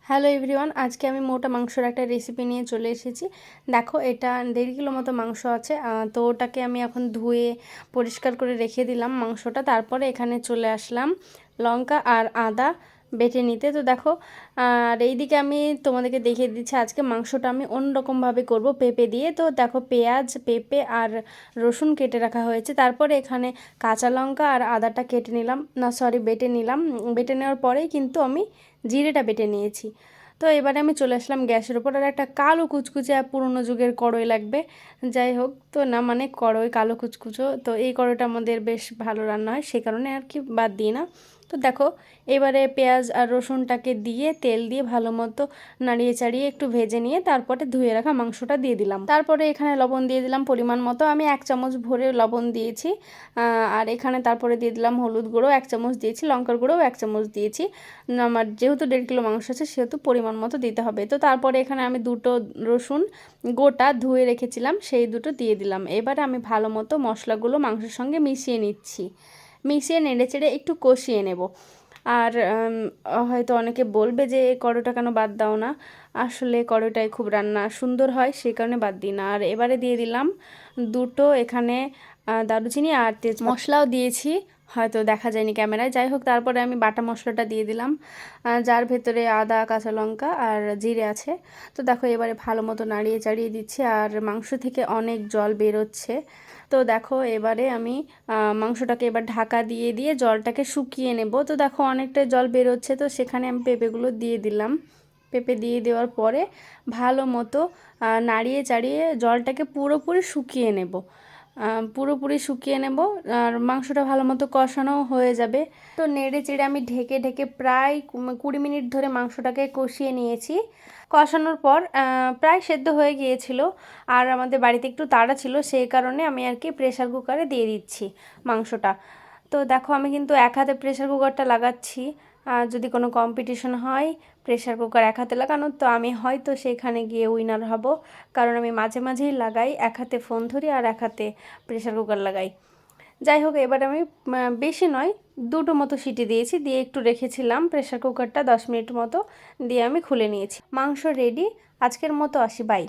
Hello everyone, আজকে আমি মোটা মাংসের একটা রেসিপি নিয়ে চলে এসেছি। দেখো, এটা 1.5 কিলো মতো মাংস আছে। তো ওটাকে আমি এখন ধুয়ে পরিষ্কার করে রেখে দিলাম মাংসটা। তারপরে এখানে চলে আসলাম লঙ্কা আর আদা বেটে নিতে। তো দেখো, আর এইদিকে আমি তোমাদেরকে দেখিয়ে দিচ্ছি আজকে মাংসটা আমি অন্যরকমভাবে করব, পেঁপে দিয়ে। তো দেখো, পেঁয়াজ, পেঁপে আর রসুন কেটে রাখা হয়েছে। তারপরে এখানে কাঁচা লঙ্কা আর আদাটা কেটে নিলাম, না সরি বেটে নিলাম। বেটে নেওয়ার পরেই কিন্তু আমি জিরেটা বেটে নিয়েছি। তো এবারে আমি চলে আসলাম গ্যাসের ওপর। আর একটা কালো কুচকুচে পুরনো যুগের কড়াই লাগবে। যাই হোক, তো না মানে কড়াই কালো কুচকুচো, তো এই কড়াইটা আমাদের বেশ ভালো রান্না হয়, সে কারণে আর কি বাদ দিই না। তো দেখো, এবারে পেঁয়াজ আর রসুনটাকে দিয়ে তেল দিয়ে ভালো মতো নাড়িয়ে চাড়িয়ে একটু ভেজে নিয়ে তারপরে ধুয়ে রাখা মাংসটা দিয়ে দিলাম। তারপরে এখানে লবণ দিয়ে দিলাম পরিমাণ মতো, আমি 1 চামচ ভরে লবণ দিয়েছি। আর এখানে তারপরে দিয়ে দিলাম হলুদ গুঁড়ো 1 চামচ দিয়েছি, লঙ্কার গুঁড়োও 1 চামচ দিয়েছি। আমার যেহেতু 1.5 কিলো মাংস আছে সেহেতু পরিমাণ মতো দিতে হবে। তো তারপরে এখানে আমি 2টো রসুন গোটা ধুয়ে রেখেছিলাম, সেই 2টো দিয়ে দিলাম। এবারে আমি ভালো মতো মশলাগুলো মাংসের সঙ্গে মিশিয়ে নিচ্ছি। মিশিয়ে নেড়ে চেড়ে একটু কষিয়ে নেব। আর হয়তো অনেকে বলবে যে কড়ইটা কেন বাদ দাও না, আসলে কড়ইটায় খুব রান্না সুন্দর হয়, সেই কারণে বাদ দিই না। আর এবারে দিয়ে দিলাম 2টো এখানে দারুচিনি আর তেজ মশলাও দিয়েছি, হয়তো দেখা যায়নি ক্যামেরায়। যাই হোক, তারপরে আমি বাটা মশলাটা দিয়ে দিলাম, যার ভেতরে আদা, কাঁচা লঙ্কা আর জিরে আছে। তো দেখো, এবারে ভালো মতো নাড়িয়ে চাড়িয়ে দিচ্ছি, আর মাংস থেকে অনেক জল বেরোচ্ছে। তো দেখো, এবারে আমি মাংসটাকে এবার ঢাকা দিয়ে দিয়ে জলটাকে শুকিয়ে নেব। তো দেখো, অনেকটা জল বেরোচ্ছে, তো সেখানে আমি পেঁপেগুলো দিয়ে দিলাম। পেঁপে দিয়ে দেওয়ার পরে ভালো মতো নাড়িয়ে চাড়িয়ে জলটাকে পুরোপুরি শুকিয়ে নেব। পুরোপুরি শুকিয়ে নেব, আর মাংসটা ভালো মতো কষানো হয়ে যাবে। তো নেড়ে চেড়ে আমি ঢেকে ঢেকে প্রায় 20 মিনিট ধরে মাংসটাকে কষিয়ে নিয়েছি। কষানোর পর প্রায় সেদ্ধ হয়ে গিয়েছিল, আর আমাদের বাড়িতে একটু তাড়া ছিল, সেই কারণে আমি আর কি প্রেসার কুকারে দিয়ে দিচ্ছি মাংসটা। তো দেখো, আমি কিন্তু এক হাতে প্রেসার কুকারটা লাগাচ্ছি। যদি কোনো কম্পিটিশন হয় প্রেসার কুকার এক হাতে লাগানো, তো আমি হয়তো সেখানে গিয়ে উইনার হব, কারণ আমি মাঝে মাঝেই লাগাই, এক হাতে ফোন ধরি আর এক হাতে প্রেসার কুকার লাগাই। যাই হোক, এবার আমি বেশি নয় 2টো মতো সিটি দিয়েছি, দিয়ে একটু রেখেছিলাম প্রেসার কুকারটা 10 মিনিট মতো, দিয়ে আমি খুলে নিয়েছি। মাংস রেডি, আজকের মতো আসি, বাই।